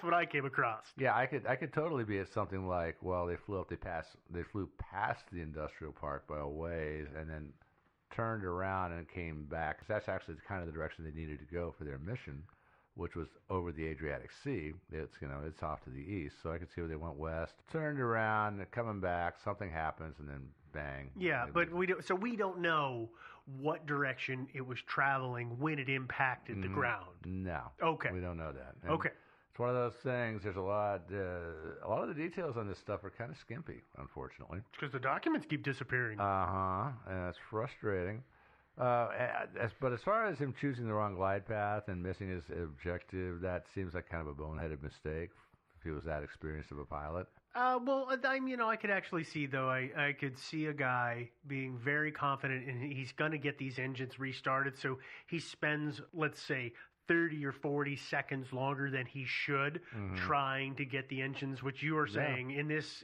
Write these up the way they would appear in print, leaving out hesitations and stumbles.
That's what I came across. Yeah, I could totally be at something like, well, they flew past the industrial park by a ways, and then turned around and came back. 'Cause that's actually kind of the direction they needed to go for their mission, which was over the Adriatic Sea. It's off to the east, so I could see where they went west, turned around, and coming back, something happens, and then bang. Yeah, but we don't know what direction it was traveling when it impacted the ground. No. Okay. We don't know that. And Okay. It's one of those things. There's a lot of the details on this stuff are kind of skimpy, unfortunately. Because the documents keep disappearing. And it's frustrating. But as far as him choosing the wrong glide path and missing his objective, that seems like kind of a boneheaded mistake if he was that experienced of a pilot. I could actually see, though, I could see a guy being very confident and he's going to get these engines restarted. So he spends, let's say, 30 or 40 seconds longer than he should trying to get the engines, which you are saying in this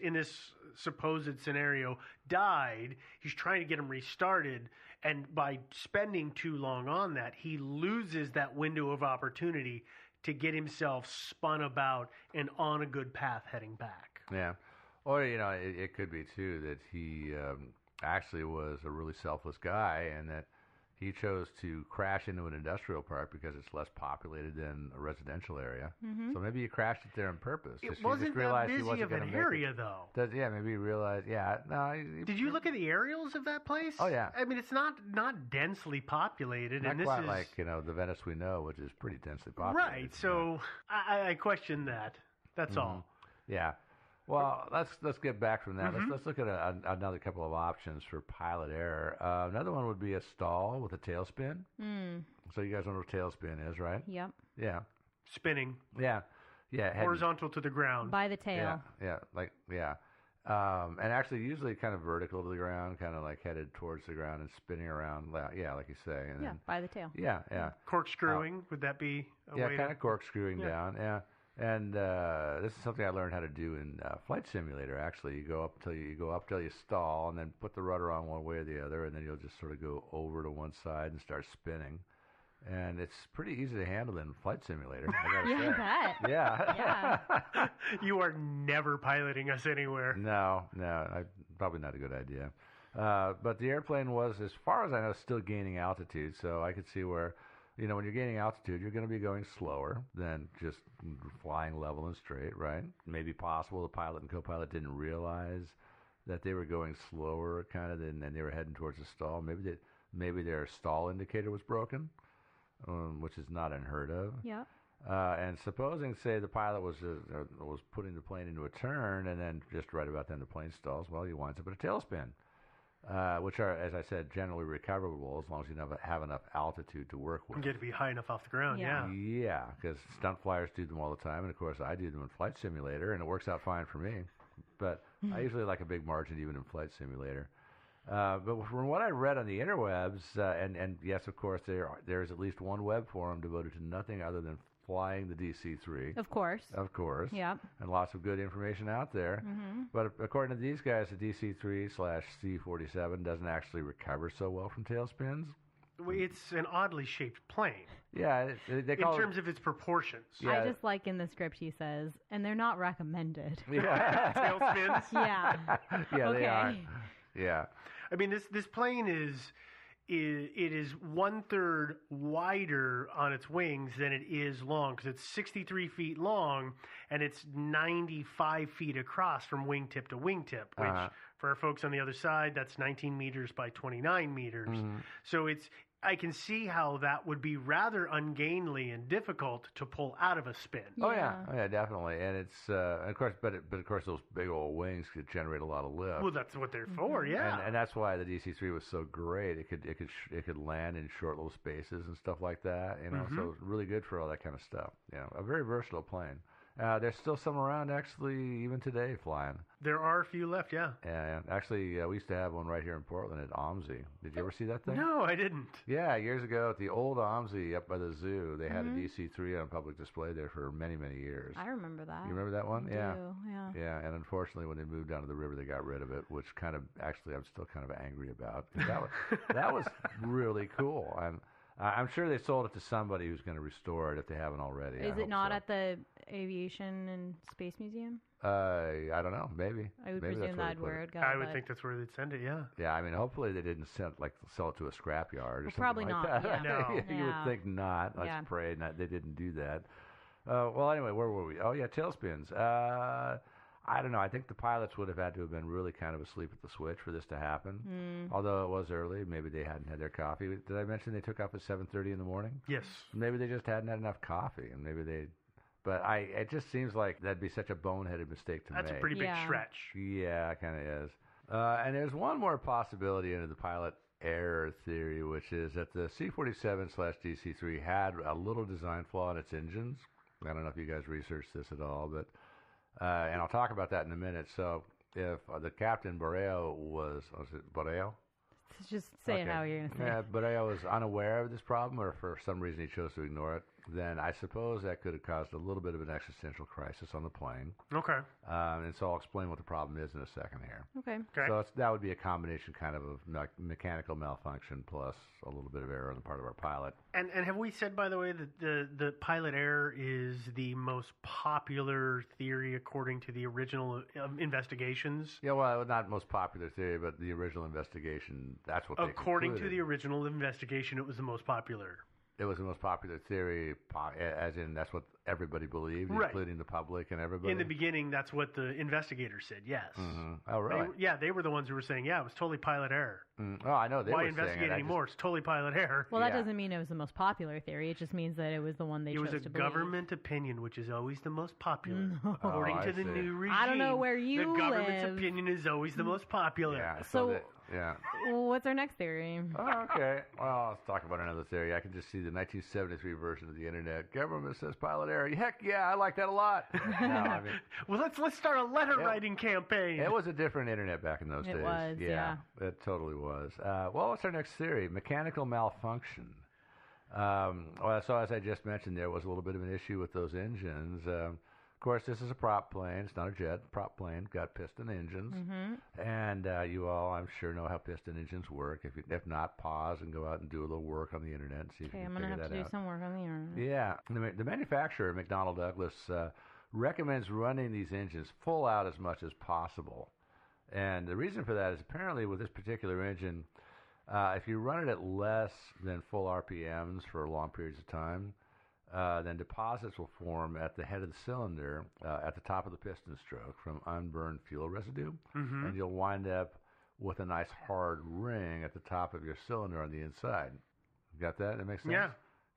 supposed scenario died. He's trying to get them restarted, and by spending too long on that, he loses that window of opportunity to get himself spun about and on a good path heading back. Yeah. Or, it could be, too, that he actually was a really selfless guy and that he chose to crash into an industrial park because it's less populated than a residential area. Mm-hmm. So maybe he crashed it there on purpose. It wasn't that busy of an area, though. Maybe he realized, Did you look at the aerials of that place? Oh, yeah. I mean, it's not densely populated. Not and this quite is like, the Venice we know, which is pretty densely populated. Right, so I question that. That's all. Yeah. Well, let's get back from that. Let's look at another couple of options for pilot error. Another one would be a stall with a tailspin. So you guys know what a tailspin is, right? Yep. Yeah. Spinning. Yeah. Horizontal to the ground. By the tail. And actually usually kind of vertical to the ground, kind of like headed towards the ground and spinning around. Yeah, like you say. And then, by the tail. Yeah. Corkscrewing, would that be a way kind of corkscrewing down. Yeah. And this is something I learned how to do in Flight Simulator. Actually, you go up till you stall, and then put the rudder on one way or the other, and then you'll just sort of go over to one side and start spinning. And it's pretty easy to handle in Flight Simulator. I gotta say. Yeah. You are never piloting us anywhere. No, probably not a good idea. But the airplane was, as far as I know, still gaining altitude, so I could see where. When you're gaining altitude, you're going to be going slower than just flying level and straight, right? Maybe possible the pilot and co-pilot didn't realize that they were going slower, kind of, and they were heading towards a stall. Maybe their stall indicator was broken, which is not unheard of. Yeah. And supposing, say, the pilot was putting the plane into a turn, and then just right about then the plane stalls. Well, he winds up at a tailspin. Which are, as I said, generally recoverable as long as you have enough altitude to work with. You get to be high enough off the ground, yeah. Yeah, because stunt flyers do them all the time, and of course I do them in Flight Simulator, and it works out fine for me. But I usually like a big margin even in Flight Simulator. But from what I read on the interwebs, and yes, of course, there is at least one web forum devoted to nothing other than flying the DC-3. Of course. Yep. And lots of good information out there. Mm-hmm. But according to these guys, the DC-3/C-47 doesn't actually recover so well from tailspins. It's an oddly shaped plane. Yeah, they call in terms of its proportions. Yeah. I just like in the script he says, and they're not recommended. Yeah. Tailspins? Yeah. Yeah, okay. They are. Yeah. I mean, this plane is 1/3 wider on its wings than it is long, because it's 63 feet long and it's 95 feet across from wingtip to wingtip, which for our folks on the other side, that's 19 meters by 29 meters. Mm-hmm. So I can see how that would be rather ungainly and difficult to pull out of a spin. Yeah. Oh yeah, definitely. And it's of course, but of course, those big old wings could generate a lot of lift. Well, that's what they're for, yeah. And that's why the DC-3 was so great. It could land in short little spaces and stuff like that. So it's really good for all that kind of stuff. A very versatile plane. There's still some around, actually, even today, flying. There are a few left, yeah. Yeah. Actually, we used to have one right here in Portland at OMSI. Did you ever see that thing? No, I didn't. Yeah, years ago at the old OMSI up by the zoo, they had a DC-3 on public display there for many, many years. I remember that. You remember that one? I do, yeah. Yeah, and unfortunately, when they moved down to the river, they got rid of it, which kind of, actually, I'm still kind of angry about. That was really cool. I'm sure they sold it to somebody who's going to restore it if they haven't already. Is it not at the Aviation and Space Museum? I don't know. Maybe. I would Maybe presume that's that's where it go. I would think that's where they'd send it. Yeah. Yeah, I mean, hopefully they didn't sell it to a scrapyard or something probably like not, that. yeah. No. You would Yeah. think not. Let's Yeah. pray they didn't do that. Well, anyway, where were we? Oh, yeah, tailspins. I don't know. I think the pilots would have had to have been really kind of asleep at the switch for this to happen. Although it was early, maybe they hadn't had their coffee. Did I mention they took off at 7:30 in the morning? Yes. Maybe they just hadn't had enough coffee, and maybe they. But it just seems like that'd be such a boneheaded mistake to That's make. a pretty big Yeah. stretch. Yeah, it kind of is. And there's one more possibility into the pilot error theory, which is that the C-47/DC-3 had a little design flaw in its engines. I don't know if you guys researched this at all, but and I'll talk about that in a minute. So if the Captain Borrell was it Borrell? Just say it how you're going to say Yeah, it. Borrell was unaware of this problem, or for some reason he chose to ignore it, then I suppose that could have caused a little bit of an existential crisis on the plane. Okay. And so I'll explain what the problem is in a second here. Okay. Okay. So that would be a combination kind of mechanical malfunction plus a little bit of error on the part of our pilot. And have we said, by the way, that the pilot error is the most popular theory according to the original investigations? Yeah, well, not most popular theory, but the original investigation, that's what they According to concluded. the original investigation, it was the most popular. It was the most popular theory, as in that's what everybody believed, Right. including the public and everybody. In the beginning, that's what the investigators said, yes. Mm-hmm. Oh, really? They were the ones who were saying, yeah, it was totally pilot error. Oh, I know they Why were saying investigate it. anymore? It's totally pilot error. Well, that Yeah. doesn't mean it was the most popular theory. It just means that it was the one they It chose was a to believe. government opinion, which is always the most popular. No. According Oh, to I the see. new regime. I don't know where you The government's live. opinion is always the most popular. Yeah. So- Yeah. What's our next theory? Oh, okay. Well, let's talk about another theory. I can just see the 1973 version of the internet. Government says pilot error. Heck yeah, I like that a lot. No, I mean, Well, let's start a letter writing campaign. it was a different internet back in those It days. was, yeah. It totally was. Well, what's our next theory? Mechanical malfunction. Well, so as I just mentioned, there was a little bit of an issue with those engines. Of course, this is a prop plane. It's not a jet. Prop plane got piston engines, and you all, I'm sure, know how piston engines work. If not, pause and go out and do a little work on the internet and see if Okay, you I'm can going to figure have that to do out. some work on the internet. Yeah, the manufacturer, McDonnell Douglas, recommends running these engines full out as much as possible. And the reason for that is apparently with this particular engine, if you run it at less than full RPMs for long periods of time, then deposits will form at the head of the cylinder at the top of the piston stroke from unburned fuel residue. And you'll wind up with a nice hard ring at the top of your cylinder on the inside. Got that? That makes sense? Yeah.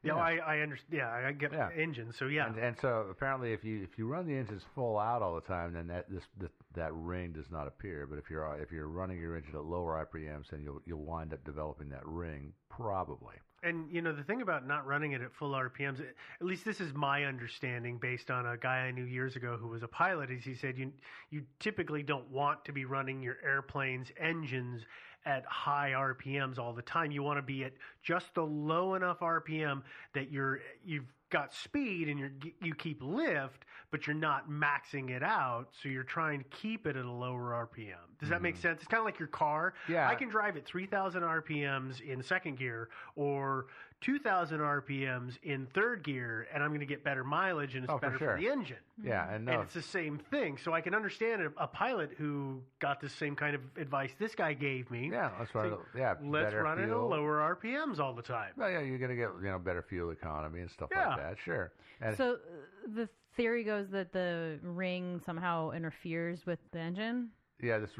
Yeah, Yeah. I understand. Yeah, I get Yeah. engines. So yeah, And so apparently, if you run the engines full out all the time, then that ring does not appear. But if you're running your engine at lower RPMs, then you'll wind up developing that ring probably. and the thing about not running it at full RPMs, at least this is my understanding based on a guy I knew years ago who was a pilot, is he said you typically don't want to be running your airplane's engines at high RPMs all the time. You want to be at just the low enough RPM that you've got speed and you keep lift, but you're not maxing it out. So you're trying to keep it at a lower RPM. Does that make sense? It's kind of like your car. Yeah. I can drive at 3,000 RPMs in second gear or 2,000 RPMs in third gear, and I'm going to get better mileage, and it's Oh, for better sure. for the engine. Yeah, and And it's the same thing. So I can understand a pilot who got the same kind of advice this guy gave me. yeah, that's right. So Yeah, Let's better run it at fuel. lower RPMs all the time. Well, yeah, you're gonna get better fuel economy and stuff Yeah. like that. Sure. And So the theory goes that the ring somehow interferes with the engine? yeah, this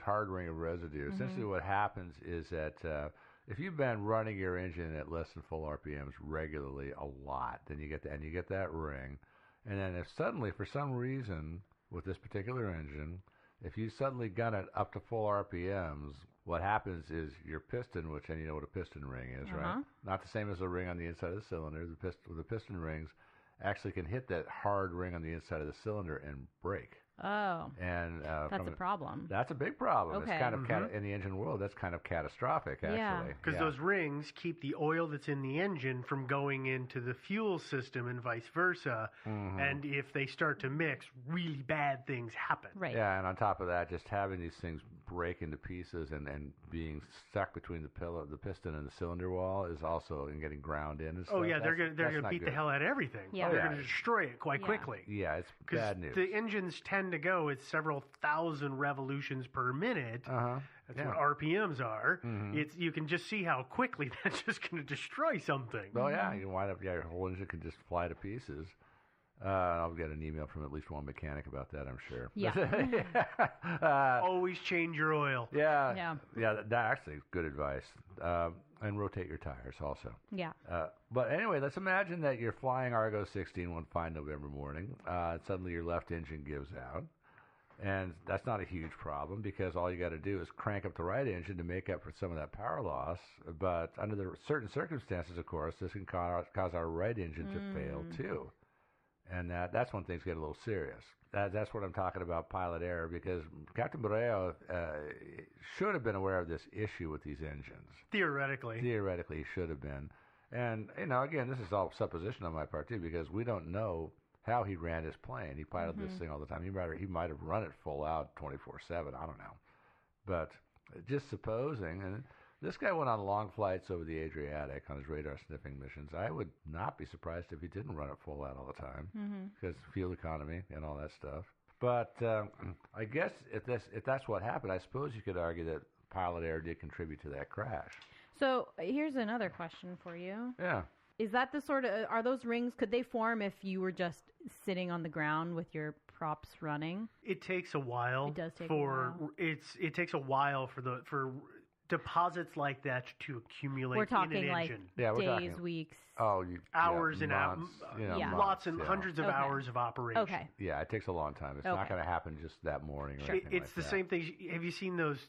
hard ring of residue. Essentially, what happens is that if you've been running your engine at less than full RPMs regularly a lot, then you get that ring, and then if suddenly for some reason with this particular engine, if you suddenly gun it up to full RPMs, what happens is your piston, which then you know what a piston ring is, right? Not the same as a ring on the inside of the cylinder. The piston rings actually can hit that hard ring on the inside of the cylinder and break. Oh, And that's a problem. That's a big problem. Okay. It's kind of in the engine world. That's kind of catastrophic, actually. Yeah. Because those rings keep the oil that's in the engine from going into the fuel system and vice versa. Mm-hmm. And if they start to mix, really bad things happen. Right. Yeah, and on top of that, just having these things break into pieces and being stuck between the piston and the cylinder wall is also and getting ground in. And stuff. Oh yeah, they're gonna not beat the good. hell out of everything. Yeah. They're Oh, yeah. gonna destroy it quite Yeah. quickly. Yeah, it's Because bad news. the engines tend to go at several thousand revolutions per minute. That's Yeah. what RPMs are. Mhm. You can just see how quickly that's just going to destroy something. Oh yeah, you wind up. Yeah, your whole engine can just fly to pieces. I'll get an email from at least one mechanic about that, I'm sure. Yeah. Always change your oil. Yeah. That actually is good advice. And rotate your tires also. Yeah. But anyway, let's imagine that you're flying Argo 16 one fine November morning. Suddenly your left engine gives out. And that's not a huge problem because all you got to do is crank up the right engine to make up for some of that power loss. But under the certain circumstances, of course, this can cause our right engine to fail too. And that's when things get a little serious. That's what I'm talking about, pilot error, because Captain Borrell should have been aware of this issue with these engines. Theoretically. Theoretically, he should have been. And, again, this is all supposition on my part, too, because we don't know how he ran his plane. He piloted this thing all the time. He might have run it full out 24/7. I don't know. But just supposing, and this guy went on long flights over the Adriatic on his radar sniffing missions. I would not be surprised if he didn't run it full out all the time because fuel economy and all that stuff. But I guess if that's what happened, I suppose you could argue that pilot error did contribute to that crash. So here's another question for you. Yeah. Is that the sort of, are those rings, could they form if you were just sitting on the ground with your props running? It takes a while. It does take a while. It takes a while for deposits like that to accumulate We're talking in an like engine. Yeah, we're days, talking weeks. Oh, Hours and months, Yeah. lots and months, hundreds of Okay. hours of operation. Okay. Yeah, it takes a long time. It's not Okay. going to happen just that morning or Sure. anything It's like the that. same thing. Have you seen those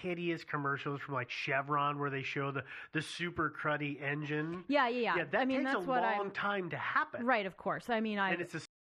hideous commercials from like Chevron where they show the super cruddy engine? Yeah. Yeah, that I mean, takes that's a what long time to happen. Right, of course. I mean, And it's the